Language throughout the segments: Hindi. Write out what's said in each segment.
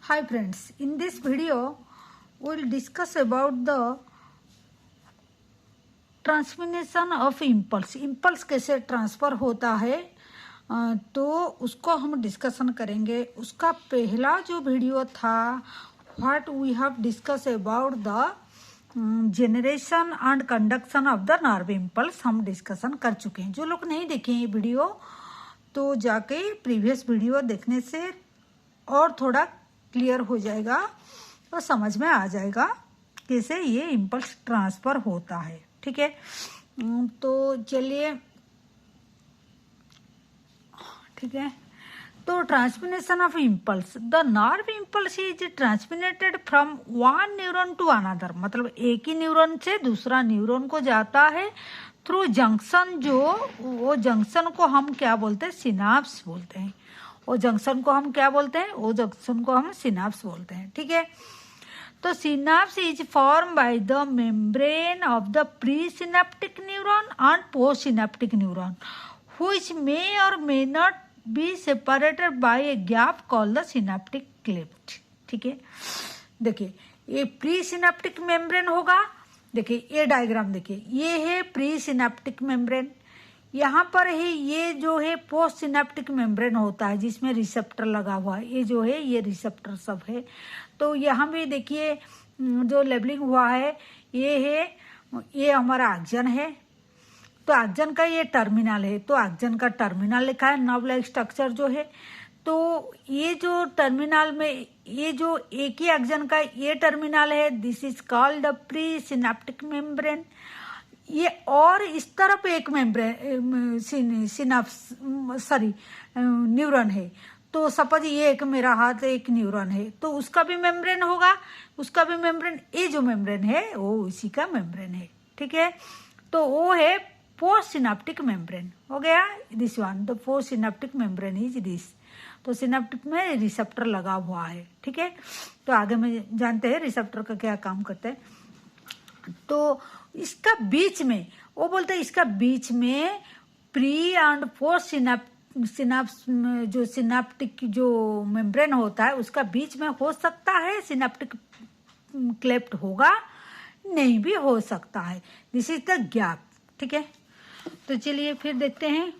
Hi friends, in this video we will discuss about the transmission of impulse. Impulse कैसे ट्रांसफ़र होता है तो उसको हम डिस्कशन करेंगे। उसका पहला जो वीडियो था what we have discuss about the generation and conduction of the nerve impulse हम डिस्कशन कर चुके हैं। जो लोग नहीं देखे ये वीडियो तो जाके प्रीवियस वीडियो देखने से और थोड़ा क्लियर हो जाएगा और समझ में आ जाएगा कैसे ये इम्पल्स ट्रांसफ़र होता है। ठीक है, तो चलिए ठीक है। तो transmission of impulse, the nerve impulse is transmitted from one neuron to another, मतलब एक ही न्यूरॉन से दूसरा न्यूरॉन को जाता है थ्रू जंक्शन। जो वो जंक्शन को हम क्या बोलते हैं, सिनाप्स बोलते हैं। वो जंक्शन को हम क्या बोलते हैं, वो जंक्शन को हम सिनाप्स बोलते हैं। ठीक है, तो synapse is form by the membrane of the pre synaptic neuron and post synaptic neuron which may और may not be separated by a gap called the synaptic cleft. ठीक है, देखिए ये प्री सिनेप्टिक मेम्ब्रेन होगा। देखिए ये डायग्राम देखिए, ये है प्री सिनेप्टिक मेम्ब्रेन, यहाँ पर है ये जो है पोस्ट सिनेप्टिक मेम्ब्रेन होता है जिसमें रिसेप्टर लगा हुआ है। ये जो है ये रिसेप्टर सब है। तो यहाँ भी देखिए जो लेबलिंग हुआ है ये है, ये हमारा एक्जन है। तो एक्जन का ये टर्मिनल है, तो एक्जन का टर्मिनल लिखा है नर्व लाइक स्ट्रक्चर जो है। तो ये जो टर्मिनल में ये जो एक ही एक्जन का ये टर्मिनल है, this is called the pre synaptic membrane. ये और इस तरफ एक मेम्ब्रेन सिनाप्स सॉरी न्यूरॉन है। तो सपोज ये एक मेरा हाथ एक न्यूरॉन है तो उसका भी मेम्ब्रेन होगा, उसका भी मेम्ब्रेन, ये जो मेम्ब्रेन है वो इसी का मेम्ब्रेन है। ठीक है, तो वो है पोस्ट सिनेप्टिक मेम्ब्रेन हो गया। This one the post synaptic membrane is this. तो सिनेप्टिक में रिसेप्टर लगा हुआ है। ठीक है, तो आगे में जानते हैं रिसेप्टर का क्या काम करते हैं। तो इसका बीच में वो बोलते हैं, इसका बीच में प्री एंड पोस्ट सिनाप्स जो सिनेप्टिक जो मेम्ब्रेन होता है उसका बीच में हो सकता है सिनेप्टिक क्लेफ्ट होगा, नहीं भी हो सकता है। This is the gap. ठीक है, तो चलिए फिर देखते हैं।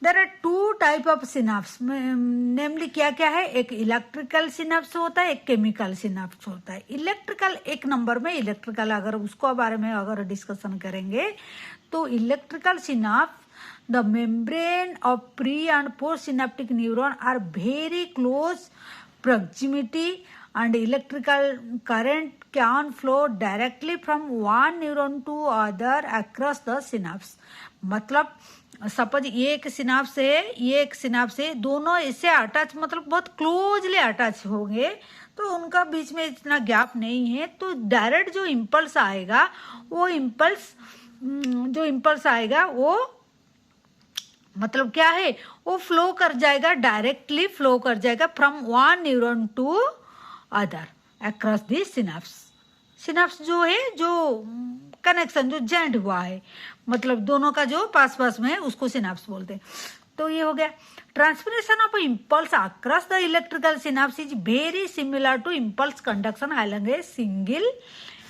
There are two type of synapse, namely क्या क्या है, एक इलेक्ट्रिकल सिनाप्स होता है, एक केमिकल सिनाप्स होता है। इलेक्ट्रिकल एक नंबर में इलेक्ट्रिकल, अगर उसको बारे में अगर डिस्कशन करेंगे तो electrical synapse the membrane of pre and post synaptic neuron are very close proximity and electrical current can flow directly from one neuron to other across the synapse। मतलब सपोज ये एक सिनाप्स है, ये एक सिनाप्स है, दोनों इससे अटैच मतलब बहुत क्लोजली अटैच होंगे तो उनका बीच में इतना गैप नहीं है। तो डायरेक्ट जो इम्पल्स आएगा वो इम्पल्स जो इम्पल्स आएगा वो मतलब क्या है, वो फ्लो कर जाएगा, डायरेक्टली फ्लो कर जाएगा from one neuron to other across the synapse. Synapse जो है जो कनेक्शन जो जॉइंट हुआ है, मतलब दोनों का जो पास पास में है उसको सिनाप्स बोलते हैं। तो ये हो गया। Transmission of impulse across the electrical synapse is very similar to impulse conduction along a single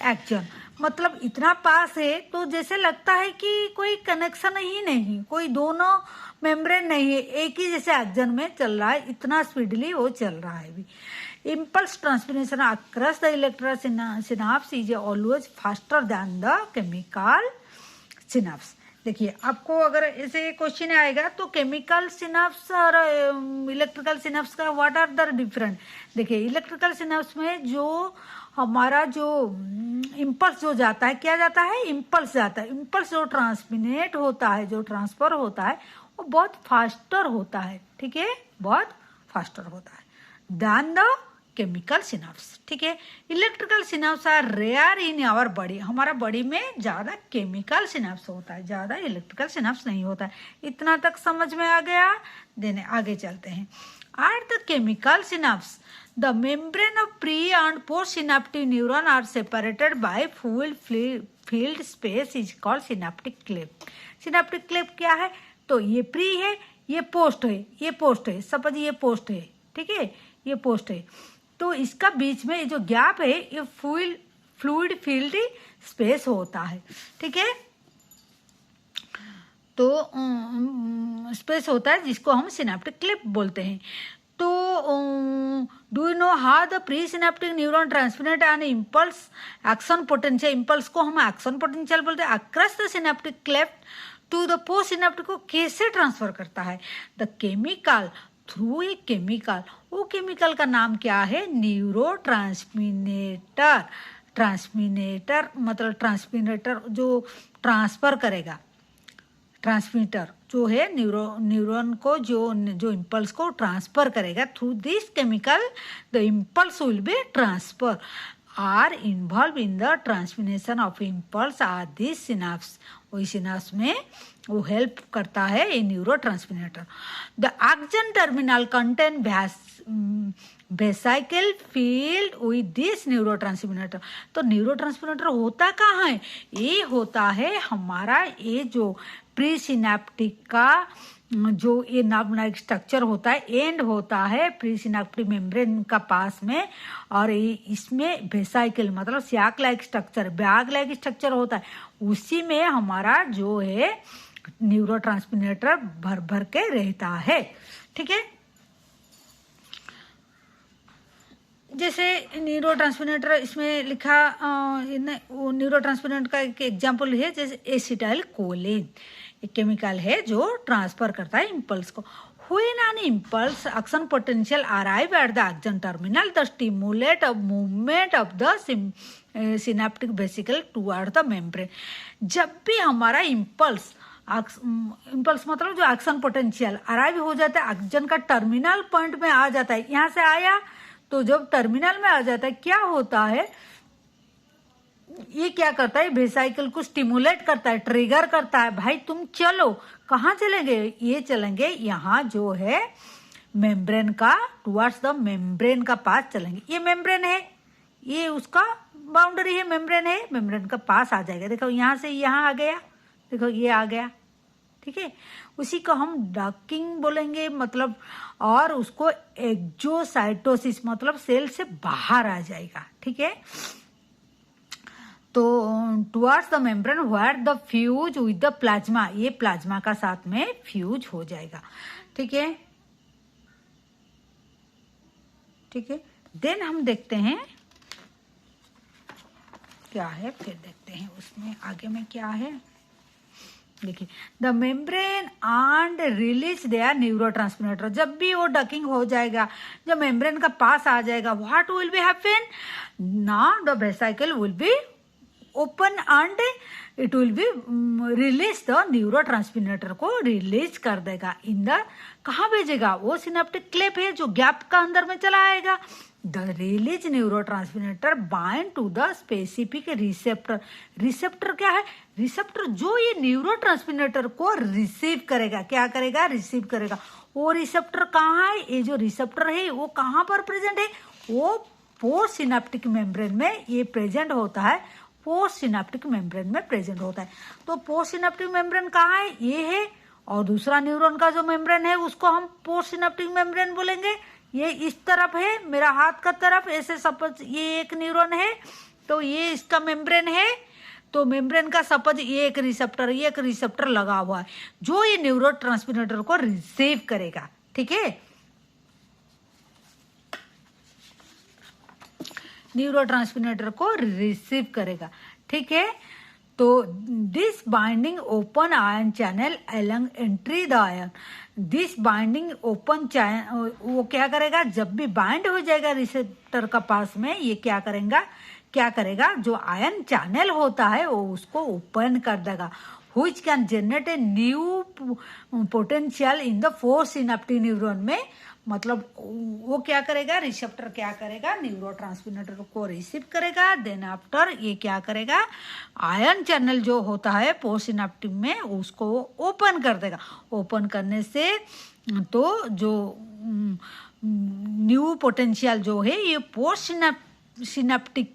axon. मतलब इतना पास है तो जैसे लगता है कि कोई कनेक्शन ही नहीं, कोई दोनों मेम्ब्रेन नहीं है, एक ही जैसे एक्जन में चल रहा है, इतना स्पीडली वो चल रहा है भी। Impulse transmission across the electrical synapse is always faster than the chemical synapse. देखिए आपको अगर ऐसे क्वेश्चन आएगा तो केमिकल सिनाप्स और इलेक्ट्रिकल सिनाप्स का व्हाट आर द डिफरेंट। देखिए इलेक्ट्रिकल सिनाप्स में जो हमारा जो इम्पल्स जो जाता है, क्या जाता है, इम्पल्स जाता है। इम्पल्स जो ट्रांसमिनेट होता है, जो ट्रांसफर होता है वो बहुत फास्टर होता है। ठीक है, बहुत फास्टर होता है देन द केमिकल सिनाप्स। ठीक है, electrical synapse are rare in our body. हमारा बॉडी में ज्यादा केमिकल सिनाप्स होता है, ज्यादा इलेक्ट्रिकल सिनाप्स नहीं होता है। इतना तक समझ में आ गया। देने आगे चलते हैं। At the chemical synapse, the membrane of pre and post synaptic neuron are separated by filled space is called synaptic cleft। synaptic cleft क्या है, तो ये प्री है, ये पोस्ट है, ये पोस्ट है, सपोज ये पोस्ट है, ठीक है, ये पोस्ट है। तो इसका बीच में ये जो गैप है ये फ्लूइड फील्ड स्पेस होता है, ठीक है। तो स्पेस होता है जिसको हम सिनेप्टिक क्लिप बोलते हैं। तो do you know how the pre synaptic neuron transmit an impulse action potential, impulse को हम एक्शन पोटेंशियल बोलते हैं, across the synaptic cleft to the post synaptic को कैसे ट्रांसफर करता है? The chemical through a chemical, वो केमिकल का नाम क्या है? न्यूरो ट्रांसमिनेटर। ट्रांसमिनेटर मतलब ट्रांसमिनेटर जो ट्रांसफर करेगा, ट्रांसमीटर जो है न्यूरॉन को जो इम्पल्स को ट्रांसफर करेगा through this chemical, the impulse will be transfer are involve in the transmission of impulse are this synapse, वही सिनाप्स में वो हेल्प करता है ये neurotransmitter. The axon terminal contain vesicle filled with this neurotransmitter. तो न्यूरो ट्रांसमिनेटर होता कहाँ है? ये होता है हमारा ये जो प्री सिनेप्टिक का जो ये नर्व स्ट्रक्चर होता है, एंड होता है प्री सिनेप्टिक मेम्ब्रेन का पास में, और ये इसमें वेसाइकल मतलब sac like structure, bag like structure होता है, उसी में हमारा जो है न्यूरो ट्रांसमिनेटर भर भर के रहता है, ठीक है। जैसे न्यूरो ट्रांसमिनेटर इसमें लिखा, वो न्यूरो ट्रांसमिनेटर का एक एग्जाम्पल है जैसे एसिटाइल कोलिन, एक केमिकल है जो ट्रांसफर करता है इम्पल्स को। When an impulse action potential arrive at the axon terminal, the stimulate a movement of the synaptic vesicle toward the membrane। जब भी हमारा इम्पल्स मतलब जो एक्शन पोटेंशियल अराइव हो जाता है, एक्शन का टर्मिनल पॉइंट में आ जाता है, यहाँ से आया तो जब टर्मिनल में आ जाता है क्या होता है, ये क्या करता है, वेसाइकल को स्टिमुलेट करता है, ट्रिगर करता है, भाई तुम चलो, कहाँ चलेंगे? ये चलेंगे यहाँ जो है मेम्ब्रेन का, टुवर्ड्स द मेम्ब्रेन का पास चलेंगे। ये मेम्ब्रेन है, ये उसका बाउंड्री है, मेम्ब्रेन है, मेम्ब्रेन का पास आ जाएगा। देखो यहाँ से यहाँ आ गया, देखो ये आ गया, ठीक है। उसी को हम डकिंग बोलेंगे, मतलब, और उसको एक्जोसाइटोसिस मतलब सेल से बाहर आ जाएगा, ठीक है। तो towards the membrane where the fuse with the plasma, ये प्लाज्मा का साथ में फ्यूज हो जाएगा, ठीक है, ठीक है। देन हम देखते हैं क्या है, फिर देखते हैं उसमें आगे में क्या है। देखिए, the membrane and release their neurotransmitter, जब भी वो डकिंग हो जाएगा, जब मेम्ब्रेन का पास आ जाएगा, what will be happen, now the vesicle will be open and it will be release the neurotransmitter को रिलीज कर देगा इन द, कहाँ भेजेगा? वो सिनेप्टिक क्लेप है जो गैप का अंदर में चला आएगा। The release neurotransmitter bind to the specific receptor, receptor क्या है? रिसेप्टर जो ये न्यूरो ट्रांसमिनेटर को रिसीव करेगा, क्या करेगा? रिसीव करेगा। वो रिसेप्टर कहाँ है? ये जो रिसेप्टर है वो कहाँ पर प्रेजेंट है? वो पोस्ट सिनेप्टिक मेम्ब्रेन में ये प्रेजेंट होता है, पोस्ट सिनेप्टिक मेम्ब्रेन में प्रेजेंट होता है। तो पोस्ट सिनेप्टिक मेम्ब्रेन कहाँ है? ये है, और दूसरा न्यूरॉन का जो मेम्ब्रेन है उसको हम पोस्ट सिनेप्टिक मेम्ब्रेन बोलेंगे। ये इस तरफ है, मेरा हाथ का तरफ, ऐसे सपोज ये एक न्यूरॉन है, तो ये इसका मेम्ब्रेन है, तो मेम्ब्रेन का सपोज ये एक रिसेप्टर लगा हुआ है जो ये न्यूरो ट्रांसमिनेटर को रिसीव करेगा, ठीक है। न्यूरो ट्रांसमिनेटर को रिसीव करेगा, ठीक है। तो this binding open ion channel along entry the ion, this binding open channel, वो क्या करेगा? जब भी बाइंड हो जाएगा रिसेप्टर का पास में, ये क्या करेगा? जो आयन चैनल होता है वो उसको ओपन कर देगा, which can generate a new potential in the fourth synaptic neuron में, मतलब वो क्या करेगा? रिसेप्टर क्या करेगा? न्यूरो ट्रांसमिनेटर को रिसीव करेगा, देन आफ्टर ये क्या करेगा? आयन चैनल जो होता है पोस्ट सिनेप्टिक में उसको ओपन कर देगा। ओपन करने से तो जो न्यू पोटेंशियल जो है ये पोस्ट सिनेप्टिक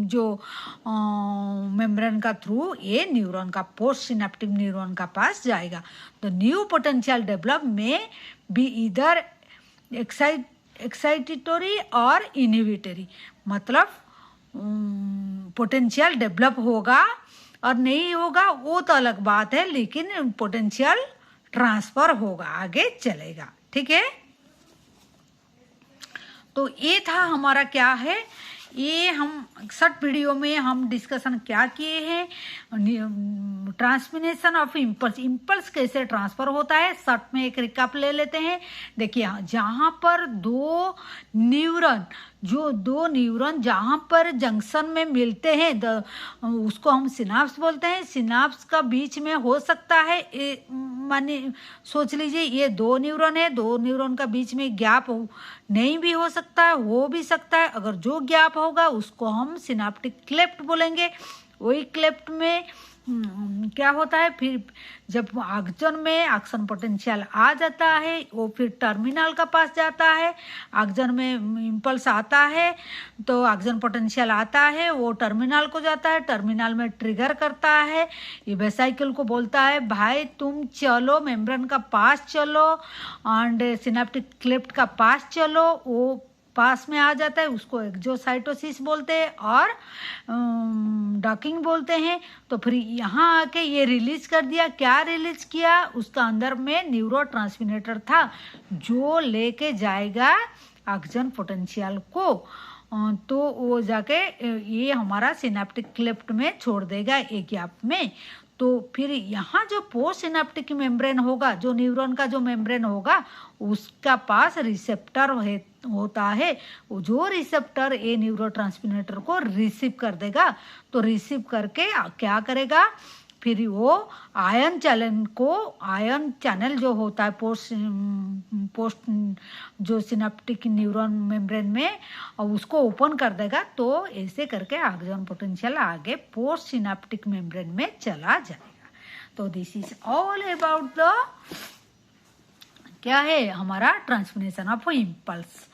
जो मेम्ब्रेन का थ्रू ये न्यूरॉन का पोस्ट सिनेप्टिक न्यूरॉन का पास जाएगा। तो न्यू पोटेंशियल डेवलप में बी इधर एक्साइटेटरी और इनहिबिटरी, मतलब पोटेंशियल डेवलप होगा और नहीं होगा वो तो अलग बात है, लेकिन पोटेंशियल ट्रांसफर होगा, आगे चलेगा। ठीक है, तो ये था हमारा क्या है, ये हम शॉर्ट वीडियो में हम डिस्कशन क्या किए हैं, ट्रांसमिनेशन ऑफ इम्पल्स, इम्पल्स कैसे ट्रांसफर होता है, शॉर्ट में एक रिकैप ले लेते हैं। देखिए जहाँ पर दो न्यूरॉन जहाँ पर जंक्शन में मिलते हैं उसको हम सिनाप्स बोलते हैं। सिनाप्स का बीच में हो सकता है माने सोच लीजिए ये दो न्यूरॉन है, दो न्यूरॉन का बीच में गैप नहीं भी हो सकता है, हो भी सकता है। अगर जो गैप होगा उसको हम सिनाप्टिक क्लेफ्ट बोलेंगे। वही क्लेफ्ट में क्या होता है, फिर जब आक्सन में आक्सन पोटेंशियल आ जाता है वो फिर टर्मिनल का पास जाता है। आक्सन में इम्पल्स आता है तो आक्सन पोटेंशियल आता है, वो टर्मिनल को जाता है, टर्मिनल में ट्रिगर करता है, ये वेसाइकल को बोलता है भाई तुम चलो मेम्ब्रेन का पास चलो एंड सिनेप्टिक क्लेफ्ट का पास चलो। वो पास में आ जाता है, उसको एक्सोसाइटोसिस बोलते हैं और डॉकिंग बोलते हैं। तो फिर यहाँ आके ये रिलीज कर दिया, क्या रिलीज किया, उसका अंदर में न्यूरोट्रांसमीटर था जो लेके जाएगा आक्सन पोटेंशियल को, तो वो जाके ये हमारा सिनेप्टिक क्लेफ्ट में छोड़ देगा एक गैप में। तो फिर यहाँ जो पोस्ट सिनेप्टिक मेम्ब्रेन होगा, जो न्यूरॉन का जो मेम्ब्रेन होगा उसका पास रिसेप्टर होता है, जो रिसेप्टर ये न्यूरोट्रांसमीटर को रिसीव कर देगा। तो रिसीव करके क्या करेगा, फिर वो आयन चैनल जो होता है पोस्ट जो सिनेप्टिक न्यूरॉन मेम्ब्रेन में, उसको ओपन कर देगा। तो ऐसे करके आक्सन पोटेंशियल आगे पोस्ट सिनेप्टिक मेम्ब्रेन में चला जाएगा। तो this is all about the क्या है हमारा ट्रांसमिनेशन ऑफ इम्पल्स।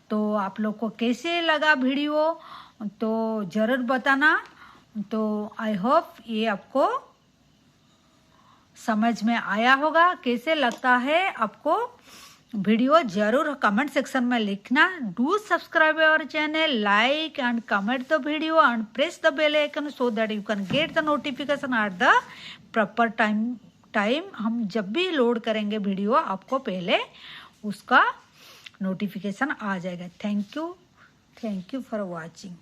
तो आप लोग को कैसे लगा वीडियो तो जरूर बताना। तो आई होप ये आपको समझ में आया होगा। कैसे लगता है आपको वीडियो जरूर कमेंट सेक्शन में लिखना। Do subscribe our channel, like and comment the video and press the bell icon so that you can get the notification at the proper time. हम जब भी लोड करेंगे वीडियो आपको पहले उसका नोटिफिकेशन आ जाएगा। Thank you for watching.